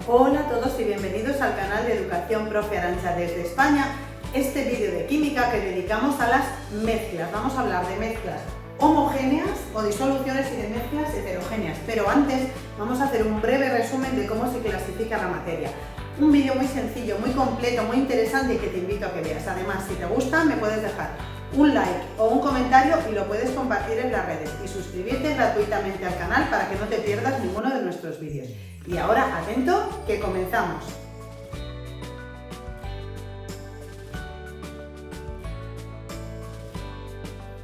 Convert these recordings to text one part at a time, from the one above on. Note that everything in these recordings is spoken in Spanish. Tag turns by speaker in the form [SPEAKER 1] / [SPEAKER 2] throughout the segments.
[SPEAKER 1] Hola a todos y bienvenidos al canal de Educación Profe Arantxa desde España. Este vídeo de química que dedicamos a las mezclas. Vamos a hablar de mezclas homogéneas o disoluciones y de mezclas heterogéneas. Pero antes vamos a hacer un breve resumen de cómo se clasifica la materia. Un vídeo muy sencillo, muy completo, muy interesante y que te invito a que veas. Además, si te gusta, me puedes dejar un like o un comentario y lo puedes compartir en las redes y suscribirte gratuitamente al canal para que no te pierdas ninguno de nuestros vídeos. Y ahora, atento, que comenzamos.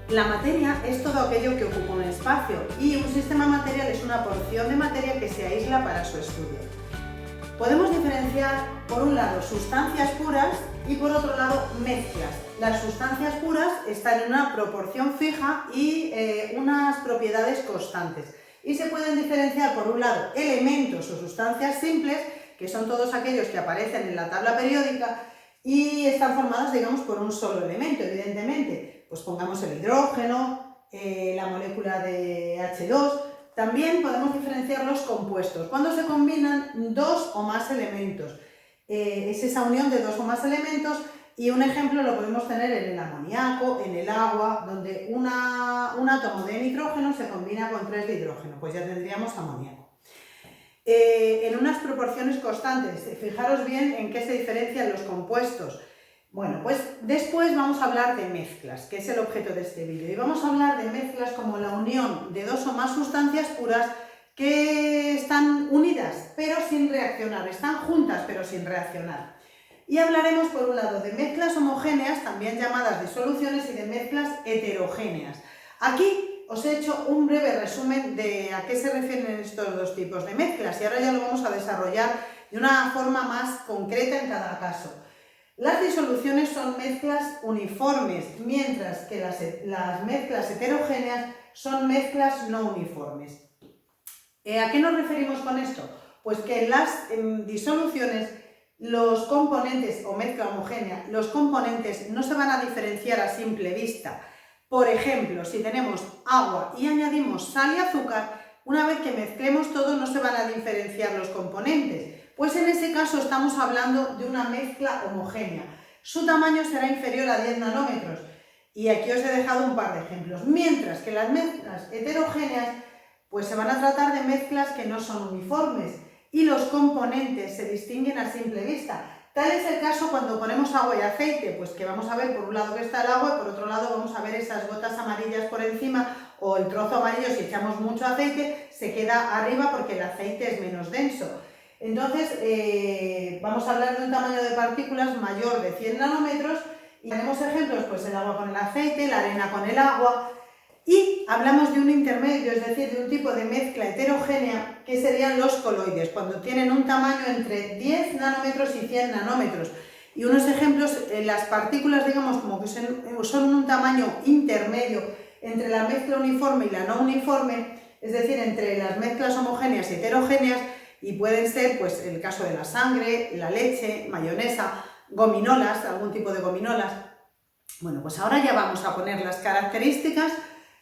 [SPEAKER 1] La materia es todo aquello que ocupa un espacio y un sistema material es una porción de materia que se aísla para su estudio. Podemos diferenciar, por un lado, sustancias puras y por otro lado, mezclas. Las sustancias puras están en una proporción fija y unas propiedades constantes. Y se pueden diferenciar, por un lado, elementos o sustancias simples, que son todos aquellos que aparecen en la tabla periódica y están formadas, digamos, por un solo elemento, evidentemente. Pues pongamos el hidrógeno, la molécula de H2. También podemos diferenciar los compuestos, cuando se combinan dos o más elementos. Es esa unión de dos o más elementos y un ejemplo lo podemos tener en el amoníaco, en el agua, donde un átomo de nitrógeno se combina con 3 de hidrógeno, pues ya tendríamos amoníaco. En unas proporciones constantes, fijaros bien en qué se diferencian los compuestos. Bueno, pues después vamos a hablar de mezclas, que es el objeto de este vídeo, y vamos a hablar de mezclas como la unión de dos o más sustancias puras que están unidas pero sin reaccionar, están juntas pero sin reaccionar. Y hablaremos por un lado de mezclas homogéneas, también llamadas disoluciones, y de mezclas heterogéneas. Aquí os he hecho un breve resumen de a qué se refieren estos dos tipos de mezclas y ahora ya lo vamos a desarrollar de una forma más concreta en cada caso. Las disoluciones son mezclas uniformes, mientras que las mezclas heterogéneas son mezclas no uniformes. ¿A qué nos referimos con esto? Pues que en las disoluciones los componentes, o mezcla homogénea, los componentes no se van a diferenciar a simple vista. Por ejemplo, si tenemos agua y añadimos sal y azúcar, una vez que mezclemos todo no se van a diferenciar los componentes. Pues en ese caso estamos hablando de una mezcla homogénea. Su tamaño será inferior a 10 nanómetros. Y aquí os he dejado un par de ejemplos. Mientras que las mezclas heterogéneas pues se van a tratar de mezclas que no son uniformes y los componentes se distinguen a simple vista. Tal es el caso cuando ponemos agua y aceite, pues que vamos a ver por un lado que está el agua y por otro lado vamos a ver esas gotas amarillas por encima, o el trozo amarillo si echamos mucho aceite se queda arriba porque el aceite es menos denso. Entonces vamos a hablar de un tamaño de partículas mayor de 100 nanómetros y tenemos ejemplos, pues el agua con el aceite, la arena con el agua. Y hablamos de un intermedio, es decir, de un tipo de mezcla heterogénea que serían los coloides, cuando tienen un tamaño entre 10 nanómetros y 100 nanómetros. Y unos ejemplos, las partículas, digamos, como que son un tamaño intermedio entre la mezcla uniforme y la no uniforme, es decir, entre las mezclas homogéneas y heterogéneas, y pueden ser, pues, el caso de la sangre, la leche, mayonesa, gominolas, algún tipo de gominolas. Bueno, pues ahora ya vamos a poner las características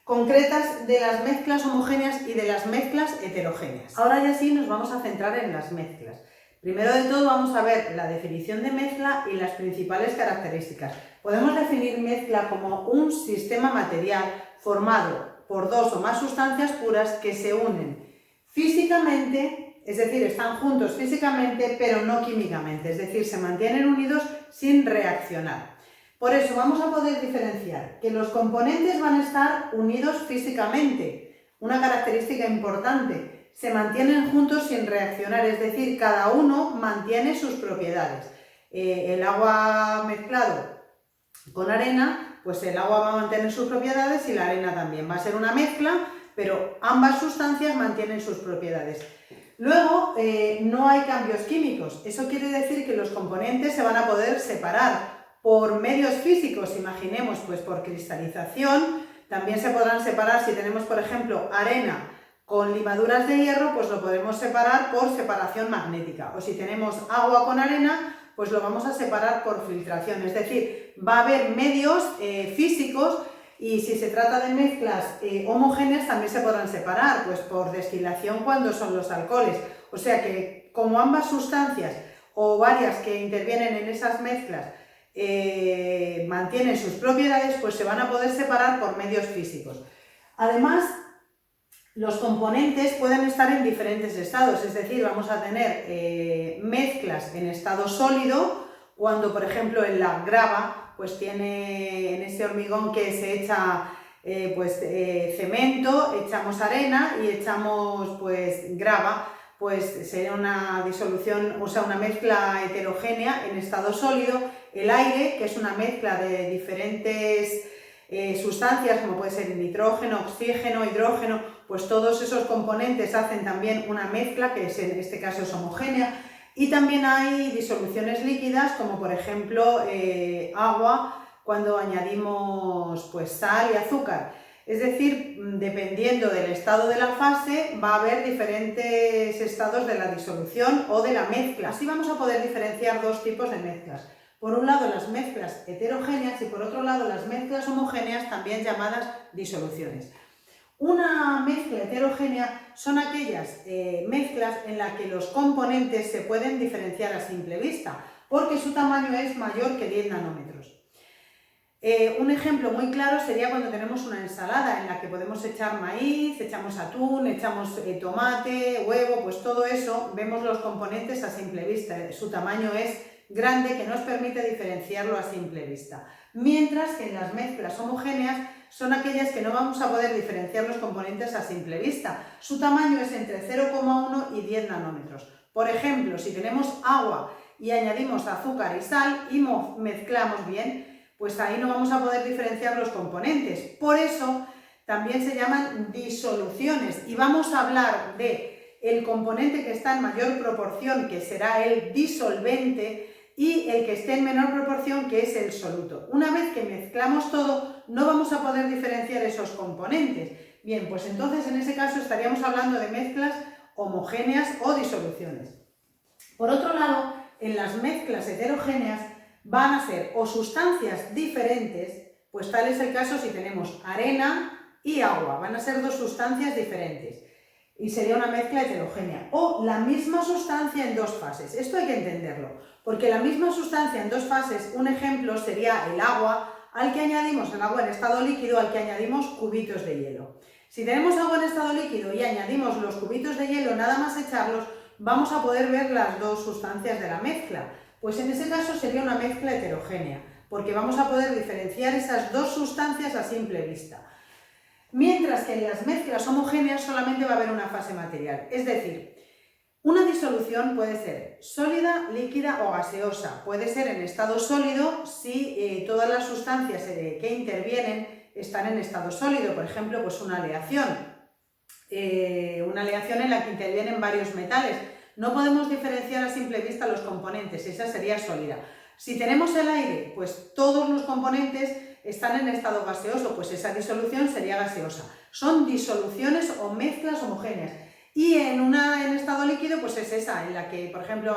[SPEAKER 1] concretas de las mezclas homogéneas y de las mezclas heterogéneas. Ahora ya sí nos vamos a centrar en las mezclas. Primero de todo vamos a ver la definición de mezcla y las principales características. Podemos definir mezcla como un sistema material formado por dos o más sustancias puras que se unen físicamente, es decir, están juntos físicamente pero no químicamente, es decir, se mantienen unidos sin reaccionar. Por eso vamos a poder diferenciar que los componentes van a estar unidos físicamente, una característica importante, se mantienen juntos sin reaccionar, es decir, cada uno mantiene sus propiedades. El agua mezclado con arena, pues el agua va a mantener sus propiedades y la arena también. Va a ser una mezcla, pero ambas sustancias mantienen sus propiedades. Luego, no hay cambios químicos, eso quiere decir que los componentes se van a poder separar por medios físicos, imaginemos, pues por cristalización. También se podrán separar si tenemos, por ejemplo, arena con limaduras de hierro, pues lo podemos separar por separación magnética. O si tenemos agua con arena, pues lo vamos a separar por filtración. Es decir, va a haber medios físicos, y si se trata de mezclas homogéneas también se podrán separar, pues por destilación cuando son los alcoholes, O sea que como ambas sustancias o varias que intervienen en esas mezclas mantienen sus propiedades, pues se van a poder separar por medios físicos. Además, los componentes pueden estar en diferentes estados, es decir, vamos a tener mezclas en estado sólido, cuando por ejemplo en la grava pues tiene en ese hormigón que se echa cemento, echamos arena y echamos pues grava, pues sería una disolución, o sea, una mezcla heterogénea en estado sólido. El aire, que es una mezcla de diferentes sustancias, como puede ser nitrógeno, oxígeno, hidrógeno, pues todos esos componentes hacen también una mezcla que en este caso es homogénea. Y también hay disoluciones líquidas, como por ejemplo agua, cuando añadimos pues sal y azúcar. Es decir, dependiendo del estado de la fase, va a haber diferentes estados de la disolución o de la mezcla. Así vamos a poder diferenciar dos tipos de mezclas. Por un lado, las mezclas heterogéneas y por otro lado, las mezclas homogéneas, también llamadas disoluciones. Una mezcla heterogénea son aquellas mezclas en las que los componentes se pueden diferenciar a simple vista, porque su tamaño es mayor que 10 nanómetros. Un ejemplo muy claro sería cuando tenemos una ensalada en la que podemos echar maíz, echamos atún, echamos tomate, huevo, pues todo eso, vemos los componentes a simple vista. Su tamaño es grande, que nos permite diferenciarlo a simple vista. Mientras que en las mezclas homogéneas son aquellas que no vamos a poder diferenciar los componentes a simple vista. Su tamaño es entre 0,1 y 10 nanómetros. Por ejemplo, si tenemos agua y añadimos azúcar y sal y mezclamos bien, pues ahí no vamos a poder diferenciar los componentes. Por eso también se llaman disoluciones y vamos a hablar de el componente que está en mayor proporción, que será el disolvente, y el que esté en menor proporción, que es el soluto. Una vez que mezclamos todo, no vamos a poder diferenciar esos componentes. Bien, pues entonces en ese caso estaríamos hablando de mezclas homogéneas o disoluciones. Por otro lado, en las mezclas heterogéneas van a ser o sustancias diferentes, pues tal es el caso si tenemos arena y agua, van a ser dos sustancias diferentes y sería una mezcla heterogénea, o la misma sustancia en dos fases. Esto hay que entenderlo, porque la misma sustancia en dos fases, un ejemplo sería el agua, al que añadimos el agua en estado líquido, al que añadimos cubitos de hielo. Si tenemos agua en estado líquido y añadimos los cubitos de hielo, nada más echarlos, vamos a poder ver las dos sustancias de la mezcla. Pues en ese caso sería una mezcla heterogénea, porque vamos a poder diferenciar esas dos sustancias a simple vista. Mientras que en las mezclas homogéneas solamente va a haber una fase material, es decir, una disolución puede ser sólida, líquida o gaseosa. Puede ser en estado sólido si todas las sustancias que intervienen están en estado sólido, por ejemplo, pues una aleación en la que intervienen varios metales. No podemos diferenciar a simple vista los componentes, esa sería sólida. Si tenemos el aire, pues todos los componentes están en estado gaseoso, pues esa disolución sería gaseosa. Son disoluciones o mezclas homogéneas. Y en estado líquido, pues es esa, en la que, por ejemplo,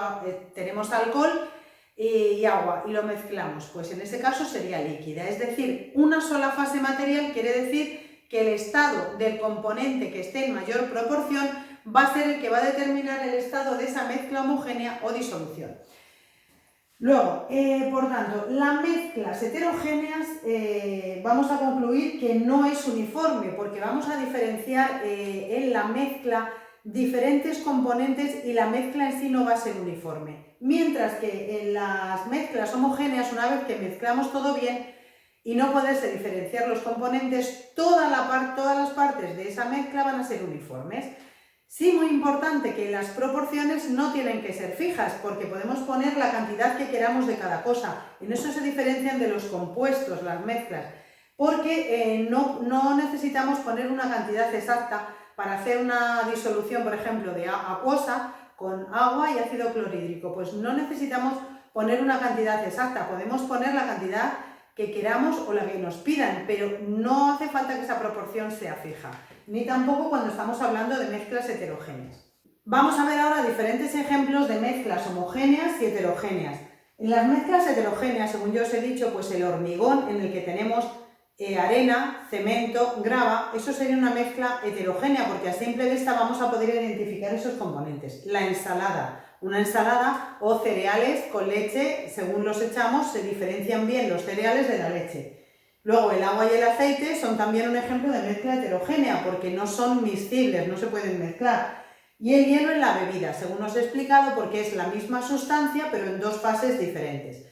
[SPEAKER 1] tenemos alcohol y agua y lo mezclamos, pues en ese caso sería líquida. Es decir, una sola fase material quiere decir que el estado del componente que esté en mayor proporción va a ser el que va a determinar el estado de esa mezcla homogénea o disolución. Luego, por tanto, las mezclas heterogéneas vamos a concluir que no es uniforme, porque vamos a diferenciar en la mezcla diferentes componentes y la mezcla en sí no va a ser uniforme. Mientras que en las mezclas homogéneas, una vez que mezclamos todo bien y no poderse diferenciar los componentes, todas las partes de esa mezcla van a ser uniformes. Sí, muy importante que las proporciones no tienen que ser fijas, porque podemos poner la cantidad que queramos de cada cosa. En eso se diferencian de los compuestos, las mezclas, porque no necesitamos poner una cantidad exacta para hacer una disolución, por ejemplo, de acuosa con agua y ácido clorhídrico. Pues no necesitamos poner una cantidad exacta, podemos poner la cantidad que queramos o la que nos pidan, pero no hace falta que esa proporción sea fija, ni tampoco cuando estamos hablando de mezclas heterogéneas. Vamos a ver ahora diferentes ejemplos de mezclas homogéneas y heterogéneas. En las mezclas heterogéneas, según yo os he dicho, pues el hormigón en el que tenemos arena, cemento, grava, eso sería una mezcla heterogénea porque a simple vista vamos a poder identificar esos componentes. La ensalada, una ensalada o cereales con leche, según los echamos, se diferencian bien los cereales de la leche. Luego el agua y el aceite son también un ejemplo de mezcla heterogénea porque no son miscibles, no se pueden mezclar. Y el hielo en la bebida, según os he explicado, porque es la misma sustancia pero en dos fases diferentes.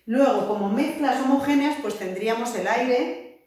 [SPEAKER 1] Luego, como mezclas homogéneas, pues tendríamos el aire,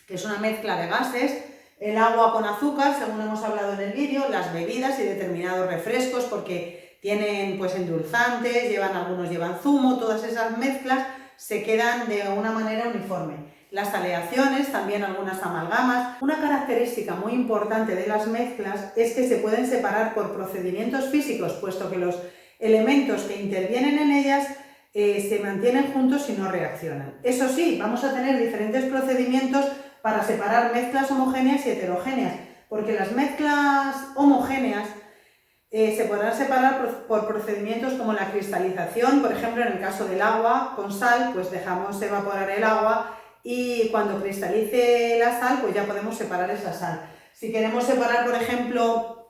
[SPEAKER 1] que es una mezcla de gases, el agua con azúcar, según hemos hablado en el vídeo, las bebidas y determinados refrescos, porque tienen pues endulzantes, algunos llevan zumo, todas esas mezclas se quedan de una manera uniforme. Las aleaciones, también algunas amalgamas. Una característica muy importante de las mezclas es que se pueden separar por procedimientos físicos, puesto que los elementos que intervienen en ellas se mantienen juntos y no reaccionan. Eso sí, vamos a tener diferentes procedimientos para separar mezclas homogéneas y heterogéneas, porque las mezclas homogéneas se podrán separar por procedimientos como la cristalización, por ejemplo en el caso del agua con sal, pues dejamos evaporar el agua y cuando cristalice la sal pues ya podemos separar esa sal. Si queremos separar, por ejemplo,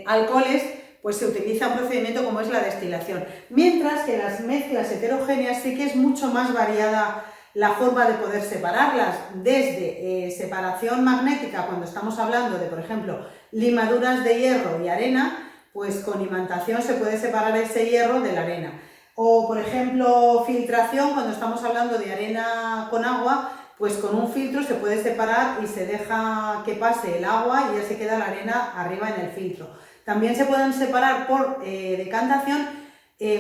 [SPEAKER 1] alcoholes, pues se utiliza un procedimiento como es la destilación. Mientras que las mezclas heterogéneas sí que es mucho más variada la forma de poder separarlas, desde separación magnética, cuando estamos hablando de, por ejemplo, limaduras de hierro y arena, pues con imantación se puede separar ese hierro de la arena. O, por ejemplo, filtración, cuando estamos hablando de arena con agua, pues con un filtro se puede separar y se deja que pase el agua y ya se queda la arena arriba en el filtro. También se pueden separar por decantación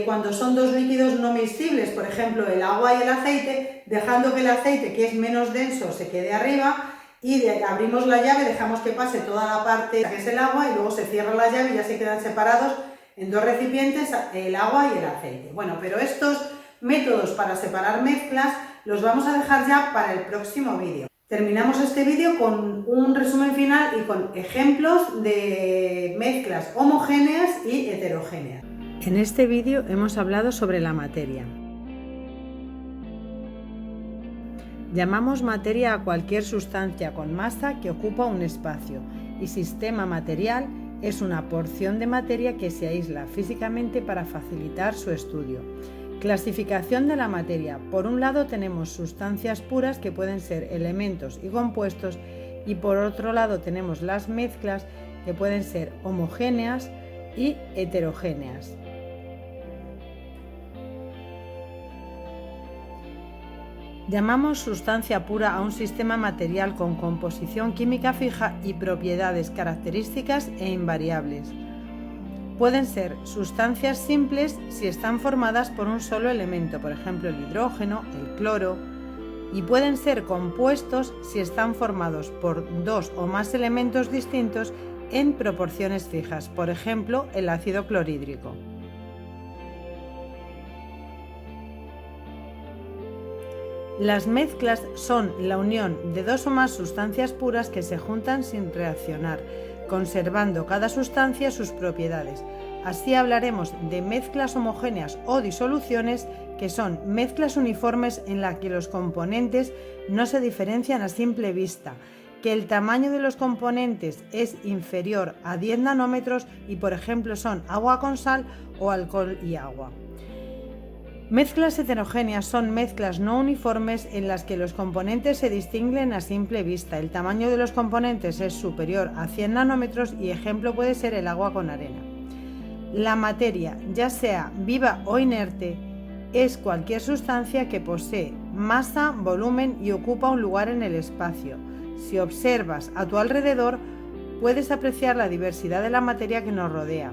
[SPEAKER 1] cuando son dos líquidos no miscibles, por ejemplo el agua y el aceite, dejando que el aceite, que es menos denso, se quede arriba y abrimos la llave, dejamos que pase toda la parte que es el agua y luego se cierra la llave y ya se quedan separados en dos recipientes el agua y el aceite. Bueno, pero estos métodos para separar mezclas los vamos a dejar ya para el próximo vídeo. Terminamos este vídeo con un resumen final y con ejemplos de mezclas homogéneas y heterogéneas.
[SPEAKER 2] En este vídeo hemos hablado sobre la materia. Llamamos materia a cualquier sustancia con masa que ocupa un espacio y sistema material es una porción de materia que se aísla físicamente para facilitar su estudio. Clasificación de la materia. Por un lado tenemos sustancias puras que pueden ser elementos y compuestos y por otro lado tenemos las mezclas que pueden ser homogéneas y heterogéneas. Llamamos sustancia pura a un sistema material con composición química fija y propiedades características e invariables. Pueden ser sustancias simples si están formadas por un solo elemento, por ejemplo el hidrógeno, el cloro, y pueden ser compuestos si están formados por dos o más elementos distintos en proporciones fijas, por ejemplo el ácido clorhídrico. Las mezclas son la unión de dos o más sustancias puras que se juntan sin reaccionar, conservando cada sustancia sus propiedades. Así hablaremos de mezclas homogéneas o disoluciones, que son mezclas uniformes en las que los componentes no se diferencian a simple vista, que el tamaño de los componentes es inferior a 10 nanómetros y, por ejemplo, son agua con sal o alcohol y agua. Mezclas heterogéneas son mezclas no uniformes en las que los componentes se distinguen a simple vista. El tamaño de los componentes es superior a 100 nanómetros y ejemplo puede ser el agua con arena. La materia, ya sea viva o inerte, es cualquier sustancia que posee masa, volumen y ocupa un lugar en el espacio. Si observas a tu alrededor, puedes apreciar la diversidad de la materia que nos rodea.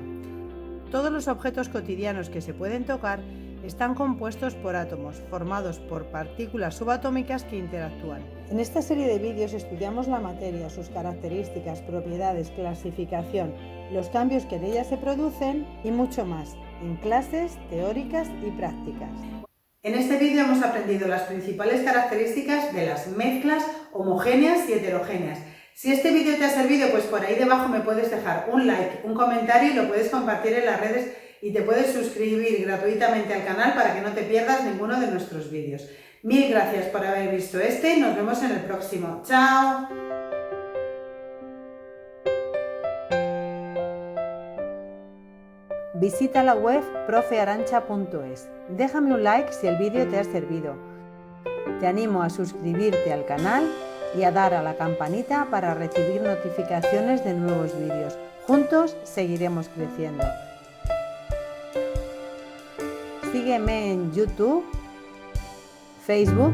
[SPEAKER 2] Todos los objetos cotidianos que se pueden tocar están compuestos por átomos, formados por partículas subatómicas que interactúan. En esta serie de vídeos estudiamos la materia, sus características, propiedades, clasificación, los cambios que de ella se producen y mucho más, en clases teóricas y prácticas.
[SPEAKER 1] En este vídeo hemos aprendido las principales características de las mezclas homogéneas y heterogéneas. Si este vídeo te ha servido, pues por ahí debajo me puedes dejar un like, un comentario y lo puedes compartir en las redes y te puedes suscribir gratuitamente al canal para que no te pierdas ninguno de nuestros vídeos. Mil gracias por haber visto este y nos vemos en el próximo. ¡Chao!
[SPEAKER 2] Visita la web profearancha.es. Déjame un like si el vídeo te ha servido. Te animo a suscribirte al canal y a dar a la campanita para recibir notificaciones de nuevos vídeos. Juntos seguiremos creciendo. Sígueme en YouTube, Facebook,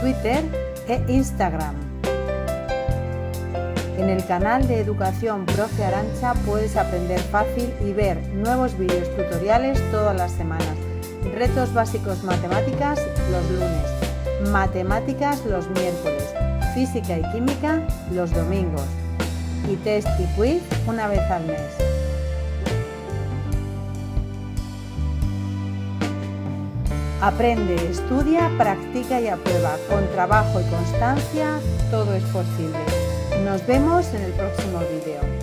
[SPEAKER 2] Twitter e Instagram. En el canal de Educación Profe Arantxa puedes aprender fácil y ver nuevos vídeos tutoriales todas las semanas. Retos básicos matemáticas los lunes, matemáticas los miércoles, física y química los domingos y test y quiz una vez al mes. Aprende, estudia, practica y aprueba. Con trabajo y constancia todo es posible. Nos vemos en el próximo vídeo.